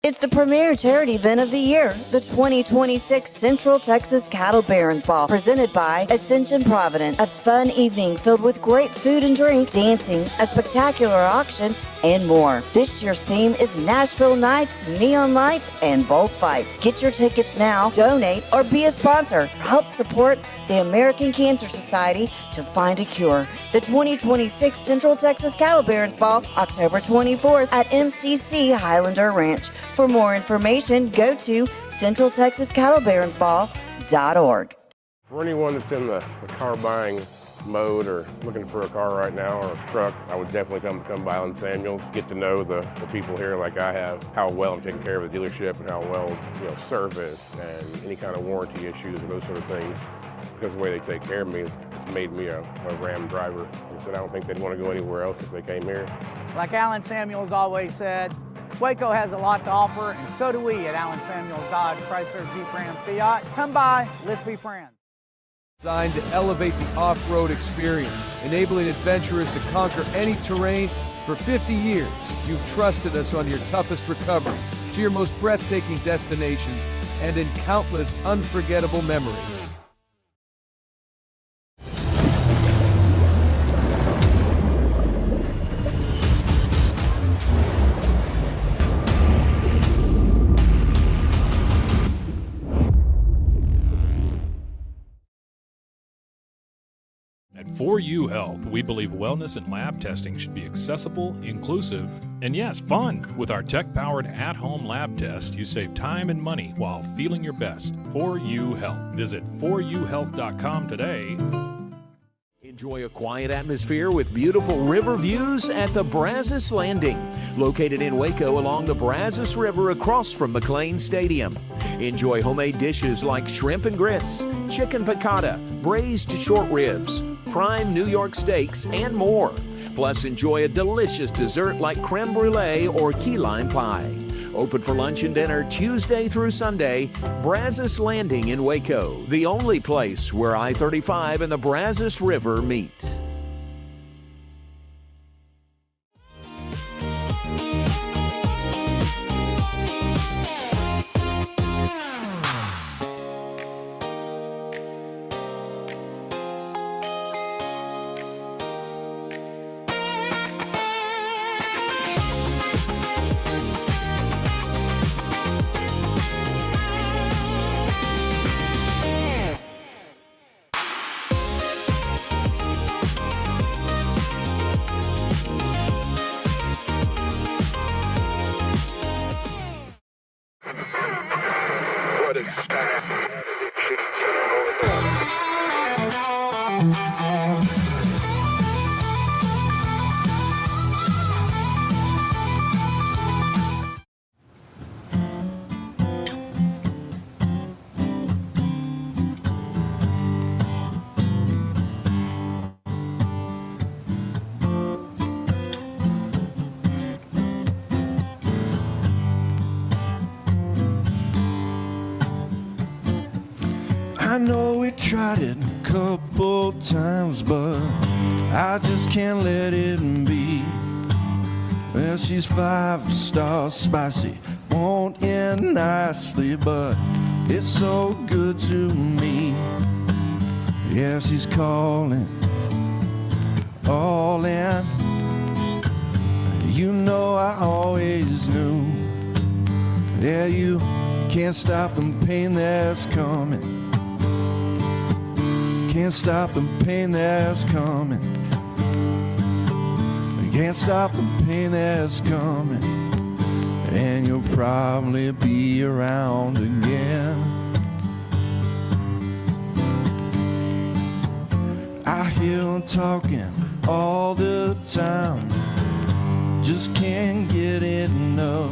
It's the premier charity event of the year, the 2026 Central Texas Cattle Barons Ball, presented by Ascension Provident. A fun evening filled with great food and drink, dancing, a spectacular auction, and more. This year's theme is Nashville Nights, Neon Lights, and Bullfights. Get your tickets now, donate, or be a sponsor. Help support the American Cancer Society to find a cure. The 2026 Central Texas Cattle Barons Ball, October 24th at MCC Highlander Ranch. For more information, go to centraltexascattlebaronsball.org. For anyone that's in the car buying mode or looking for a car right now or a truck, I would definitely come by Allen Samuels, get to know the people here like I have, how well I'm taking care of the dealership and how well, service and any kind of warranty issues and those sort of things. Because of the way they take care of me, it's made me a Ram driver. I said I don't think they'd want to go anywhere else if they came here. Like Aryn Samuels always said, Waco has a lot to offer, and so do we at Aryn Samuels Dodge, Chrysler, Jeep, Ram, Fiat. Come by, let's be friends. Designed to elevate the off-road experience, enabling adventurers to conquer any terrain. For 50 years, you've trusted us on your toughest recoveries, to your most breathtaking destinations, and in countless unforgettable memories. At 4U Health, we believe wellness and lab testing should be accessible, inclusive, and yes, fun. With our tech-powered at-home lab test, you save time and money while feeling your best. 4U Health. Visit 4uhealth.com today. Enjoy a quiet atmosphere with beautiful river views at the Brazos Landing, located in Waco along the Brazos River across from McLean Stadium. Enjoy homemade dishes like shrimp and grits, chicken piccata, braised short ribs, prime New York steaks, and more. Plus, enjoy a delicious dessert like creme brulee or key lime pie. Open for lunch and dinner Tuesday through Sunday. Brazos Landing in Waco, the only place where I-35 and the Brazos River meet. I know we tried it a couple times, but I just can't let it be. Well, she's 5-star spicy, won't end nicely, but it's so good to me. Yeah, she's calling, all in. You know I always knew. Yeah, you can't stop the pain that's coming. Can't stop the pain that's coming. Can't stop the pain that's coming. And you'll probably be around again. I hear them talking all the time, just can't get enough.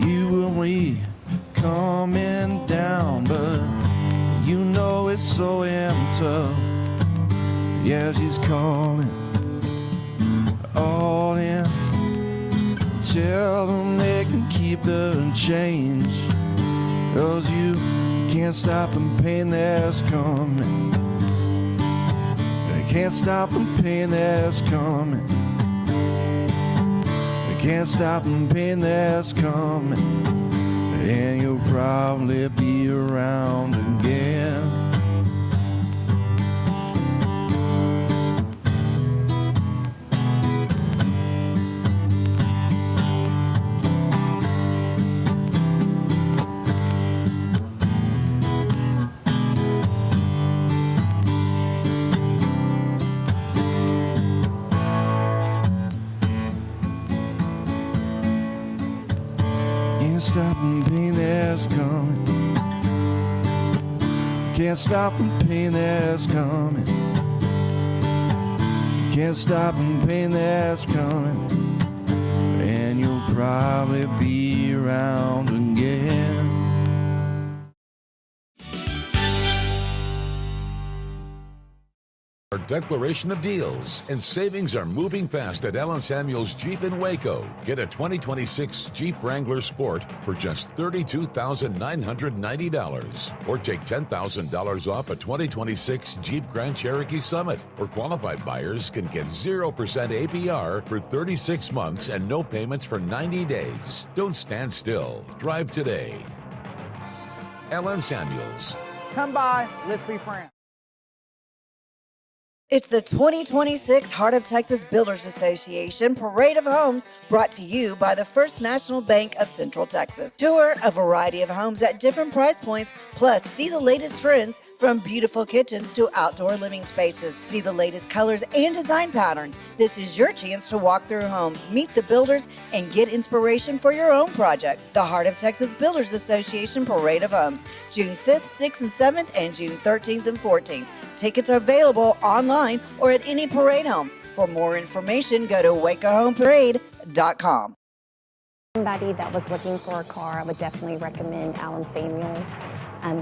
You and me coming down, but you know it's so tough. Yeah, she's calling, all in. Tell them they can keep the change, 'cause you can't stop the pain that's coming. They can't stop the pain that's coming. They can't stop the pain that's coming. And you'll probably be around again. Can't stop the pain that's coming. Can't stop the pain that's coming. Can't stop the pain that's coming. And you'll probably be around again. Our declaration of deals and savings are moving fast at Allen Samuels Jeep in Waco. Get a 2026 Jeep Wrangler Sport for just $32,990, or take $10,000 off a 2026 Jeep Grand Cherokee Summit. Or qualified buyers can get 0% APR for 36 months and no payments for 90 days. Don't stand still. Drive today. Allen Samuels. Come by, let's be friends. It's the 2026 Heart of Texas Builders Association Parade of Homes, brought to you by the First National Bank of Central Texas. Tour a variety of homes at different price points, plus see the latest trends from beautiful kitchens to outdoor living spaces. See the latest colors and design patterns. This is your chance to walk through homes, meet the builders, and get inspiration for your own projects. The Heart of Texas Builders Association Parade of Homes, June 5th, 6th, and 7th, and June 13th and 14th. Tickets are available online or at any parade home. For more information, go to wacohomeparade.com. Somebody that was looking for a car, I would definitely recommend Aryn Samuels.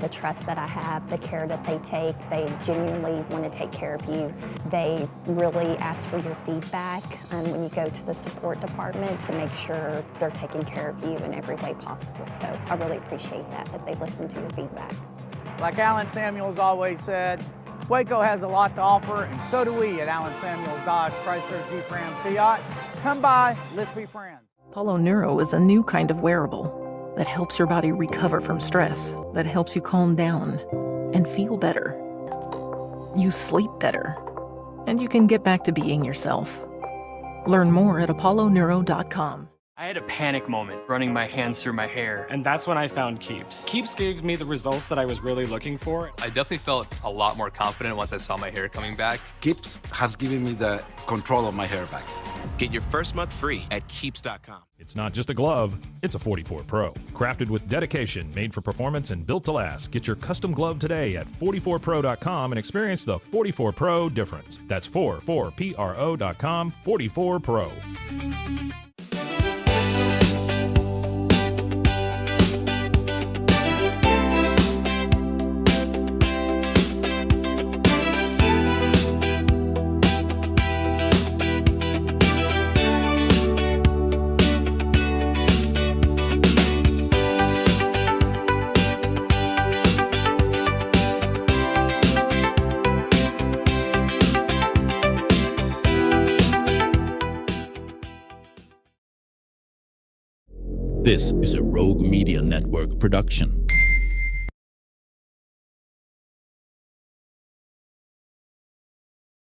The trust that I have, the care that they take, they genuinely want to take care of you. They really ask for your feedback when you go to the support department to make sure they're taking care of you in every way possible. So I really appreciate that they listen to your feedback. Like Aryn Samuels always said, Waco has a lot to offer, and so do we at Aryn Samuels Dodge Chrysler Jeep Ram Fiat. Come by, let's be friends. Apollo Neuro is a new kind of wearable that helps your body recover from stress, that helps you calm down and feel better. You sleep better, and you can get back to being yourself. Learn more at apolloneuro.com. I had a panic moment running my hands through my hair, and that's when I found Keeps. Keeps gave me the results that I was really looking for. I definitely felt a lot more confident once I saw my hair coming back. Keeps has given me the control of my hair back. Get your first month free at Keeps.com. It's not just a glove, it's a 44 Pro. Crafted with dedication, made for performance, and built to last. Get your custom glove today at 44pro.com and experience the 44 Pro difference. That's 44pro.com, 44 Pro. This is a Rogue Media Network production.